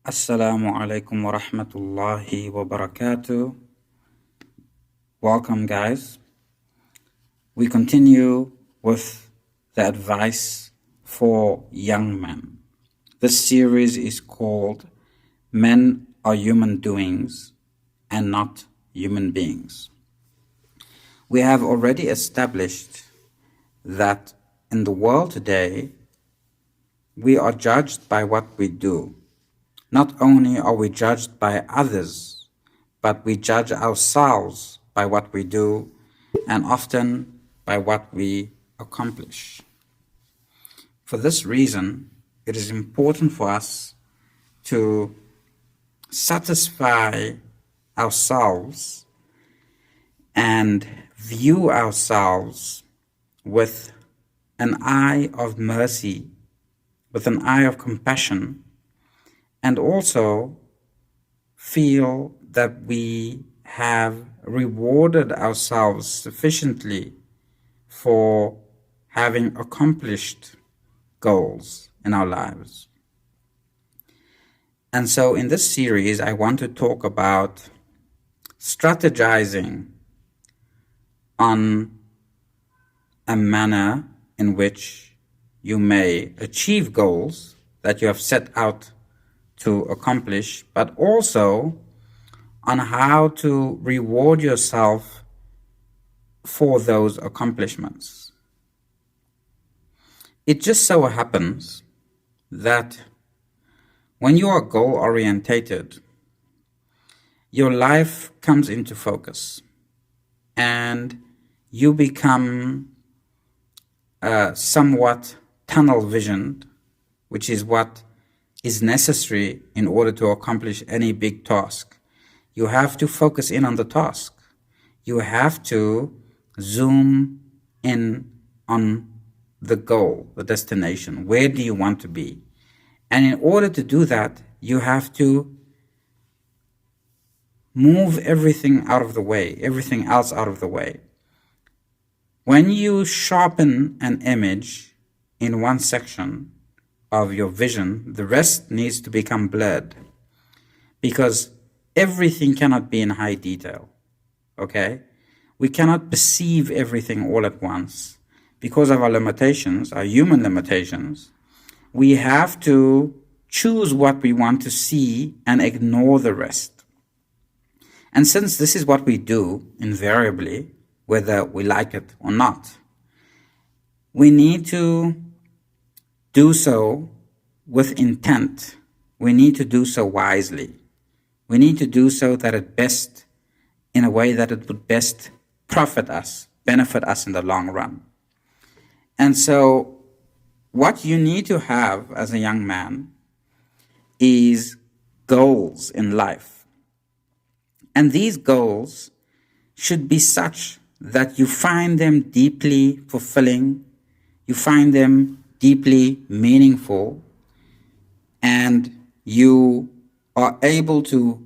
Assalamu alaikum wa rahmatullahi wa barakatuh. Welcome, guys. We continue with the advice for young men. This series is called Men Are Human Doings and Not Human Beings. We have already established that in the world today, we are judged by what we do. Not only are we judged by others, but we judge ourselves by what we do and often by what we accomplish. For this reason, it is important for us to satisfy ourselves and view ourselves with an eye of mercy, with an eye of compassion, and also feel that we have rewarded ourselves sufficiently for having accomplished goals in our lives. And so in this series, I want to talk about strategizing on a manner in which you may achieve goals that you have set out to accomplish, but also on how to reward yourself for those accomplishments. It just so happens that when you are goal-orientated, your life comes into focus and you become somewhat tunnel-visioned, which is what is necessary in order to accomplish any big task. You have to focus in on the task. You have to zoom in on the goal, the destination. Where do you want to be? And in order to do that, you have to move everything out of the way, everything else out of the way. When you sharpen an image in one section of your vision, the rest needs to become blurred because everything cannot be in high detail, okay? We cannot perceive everything all at once because of our limitations, our human limitations. We have to choose what we want to see and ignore the rest. And since this is what we do invariably, whether we like it or not, we need to do so with intent. We need to do so wisely. We need to do so that it best, in a way that it would best profit us, benefit us in the long run. And so what you need to have as a young man is goals in life. And these goals should be such that you find them deeply fulfilling, you find them deeply meaningful, and you are able to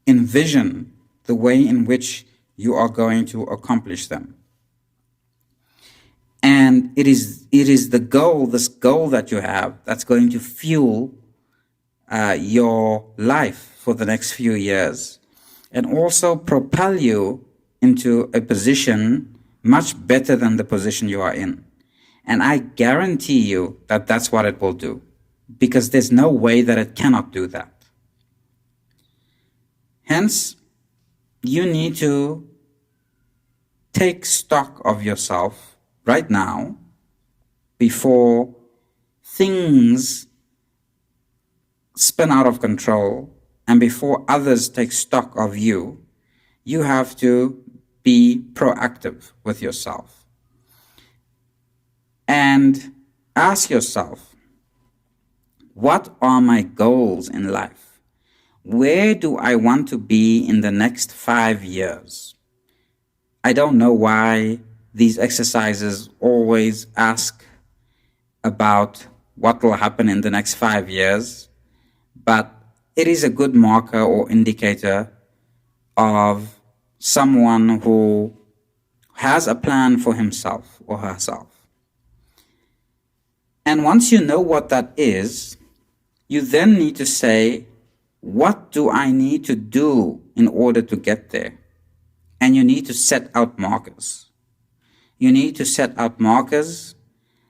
envision the way in which you are going to accomplish them. And it is the goal, this goal that you have, that's going to fuel your life for the next few years and also propel you into a position much better than the position you are in. And I guarantee you that that's what it will do, because there's no way that it cannot do that. Hence, you need to take stock of yourself right now before things spin out of control and before others take stock of you. You have to be proactive with yourself. And ask yourself, what are my goals in life? Where do I want to be in the next 5 years? I don't know why these exercises always ask about what will happen in the next 5 years, but it is a good marker or indicator of someone who has a plan for himself or herself. And once you know what that is, you then need to say, what do I need to do in order to get there? And you need to set out markers. You need to set out markers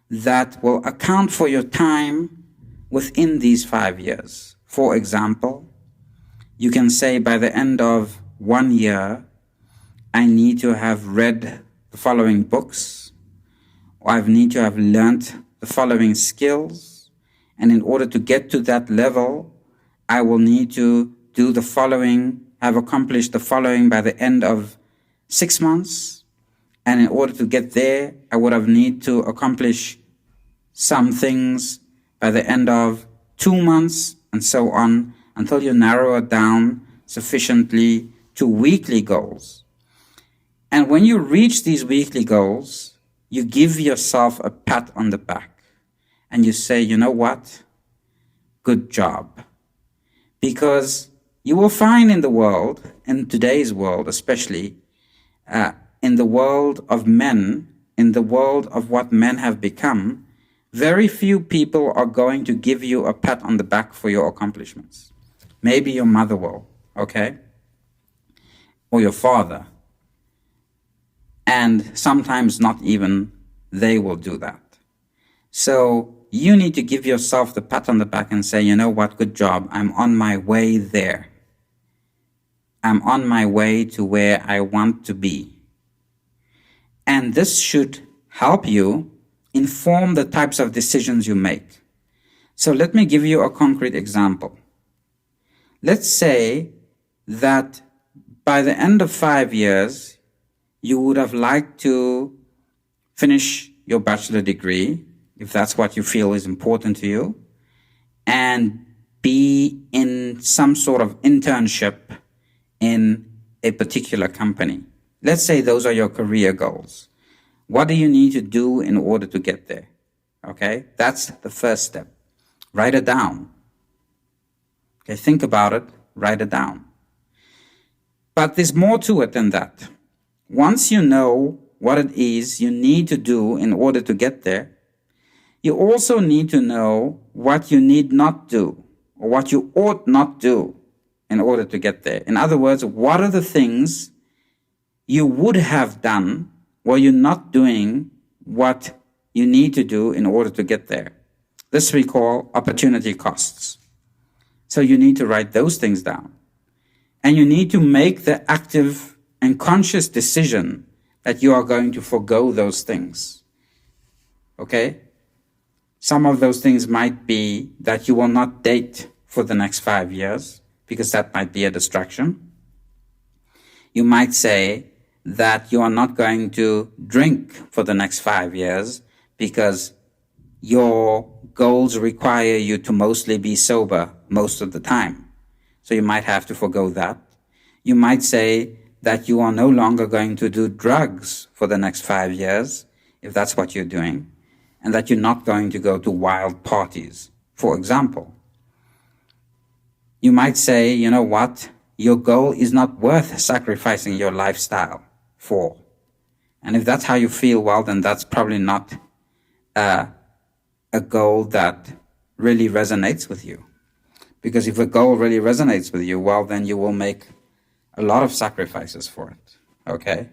that will account for your time within these 5 years. For example, you can say by the end of 1 year, I need to have read the following books, or I need to have learnt the following skills, and in order to get to that level, I will need to do the following, have accomplished the following by the end of 6 months, and in order to get there, I would have need to accomplish some things by the end of 2 months, and so on, until you narrow it down sufficiently to weekly goals. And when you reach these weekly goals, you give yourself a pat on the back and you say, you know what? Good job. Because you will find in the world, in today's world especially, in the world of men, in the world of what men have become, very few people are going to give you a pat on the back for your accomplishments. Maybe your mother will, okay? Or your father. And sometimes not even they will do that. So you need to give yourself the pat on the back and say, you know what, good job. I'm on my way there. I'm on my way to where I want to be. And this should help you inform the types of decisions you make. So let me give you a concrete example. Let's say that by the end of 5 years, you would have liked to finish your bachelor degree, if that's what you feel is important to you, and be in some sort of internship in a particular company. Let's say those are your career goals. What do you need to do in order to get there? Okay, that's the first step. Write it down. Okay, think about it, write it down. But there's more to it than that. Once you know what it is you need to do in order to get there, you also need to know what you need not do, or what you ought not do in order to get there. In other words, what are the things you would have done while you're not doing what you need to do in order to get there? This we call opportunity costs. So you need to write those things down. And you need to make the active and conscious decision that you are going to forego those things. Okay? Some of those things might be that you will not date for the next 5 years, because that might be a distraction. You might say that you are not going to drink for the next 5 years because your goals require you to mostly be sober most of the time. So you might have to forego that. You might say that you are no longer going to do drugs for the next 5 years, if that's what you're doing, and that you're not going to go to wild parties, for example. You might say, you know what, your goal is not worth sacrificing your lifestyle for. And if that's how you feel, well, then that's probably not a goal that really resonates with you. Because if a goal really resonates with you, well, then you will make a lot of sacrifices for it, okay?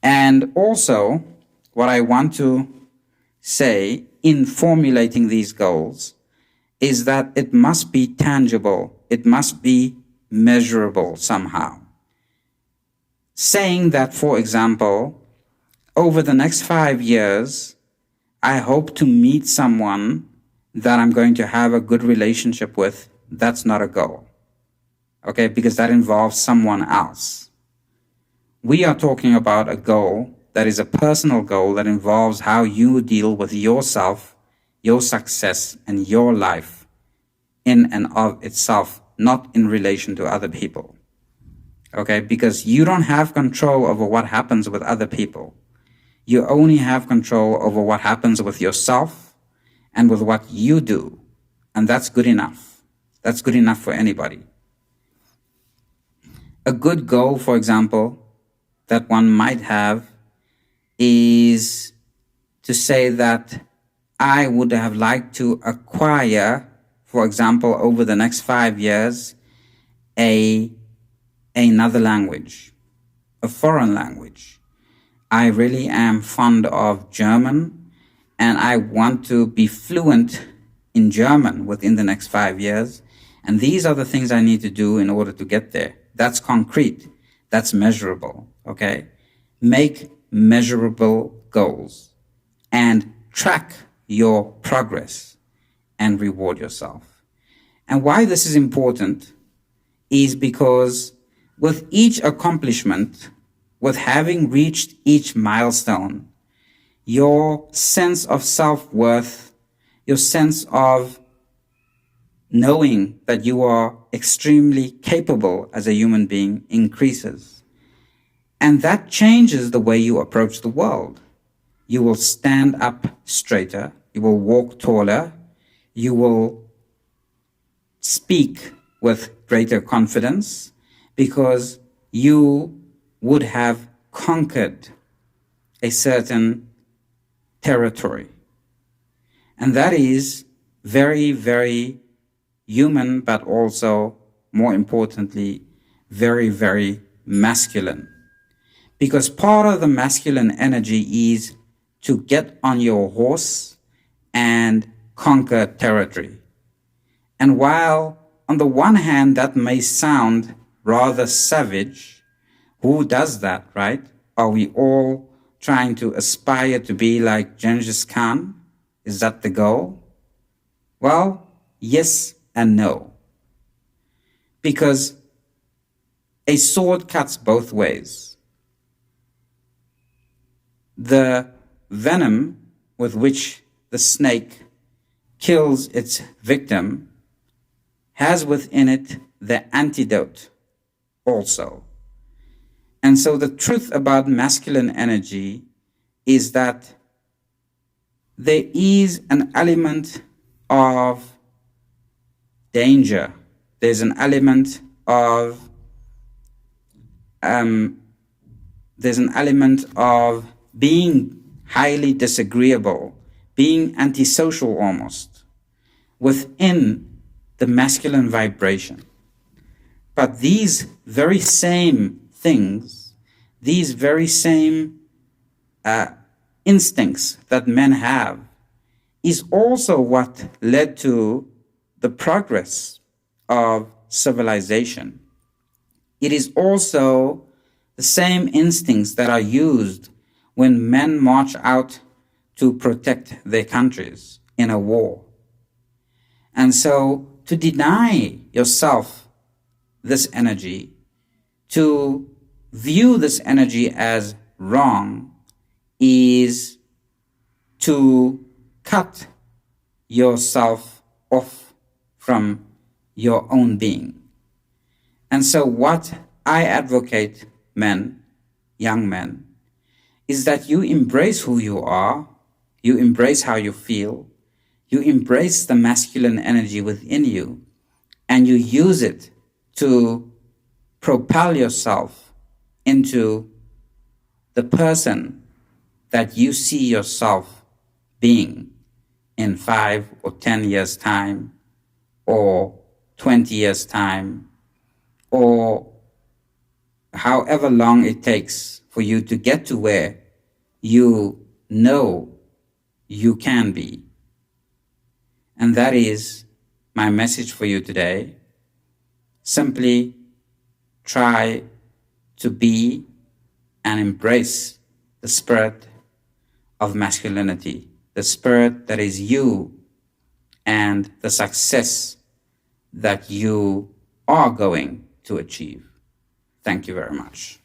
And also, what I want to say in formulating these goals is that it must be tangible. It must be measurable somehow. Saying that, for example, over the next 5 years, I hope to meet someone that I'm going to have a good relationship with, that's not a goal. Okay, because that involves someone else. We are talking about a goal that is a personal goal that involves how you deal with yourself, your success, and your life in and of itself, not in relation to other people. Okay, because you don't have control over what happens with other people. You only have control over what happens with yourself and with what you do. And that's good enough. That's good enough for anybody. A good goal, for example, that one might have is to say that I would have liked to acquire for example, over the next 5 years, another language, a foreign language. I really am fond of German, and I want to be fluent in German within the next 5 years. And these are the things I need to do in order to get there. That's concrete. That's measurable. Okay? Make measurable goals and track your progress and reward yourself. And why this is important is because with each accomplishment, with having reached each milestone, your sense of self-worth, your sense of knowing that you are extremely capable as a human being increases. And that changes the way you approach the world. You will stand up straighter, you will walk taller, you will speak with greater confidence because you would have conquered a certain territory. And that is very, very human, but also, more importantly, very, very masculine. Because part of the masculine energy is to get on your horse and conquer territory. And while on the one hand that may sound rather savage, who does that, right? Are we all trying to aspire to be like Genghis Khan? Is that the goal? Well, yes and no. Because a sword cuts both ways. The venom with which the snake kills its victim has within it the antidote also. And so the truth about masculine energy is that there is an element of danger. There's an element of being highly disagreeable, being antisocial almost, within the masculine vibration. But these very same things, these very same instincts that men have, is also what led to the progress of civilization. It is also the same instincts that are used when men march out to protect their countries in a war. And so to deny yourself this energy, to view this energy as wrong, is to cut yourself off from your own being. And so what I advocate men, young men, is that you embrace who you are, you embrace how you feel, you embrace the masculine energy within you, and you use it to propel yourself into the person that you see yourself being in 5 or 10 years' time, or 20 years' time, or however long it takes for you to get to where you know you can be. And that is my message for you today. Simply try to be and embrace the spirit of masculinity, the spirit that is you and the success that you are going to achieve. Thank you very much.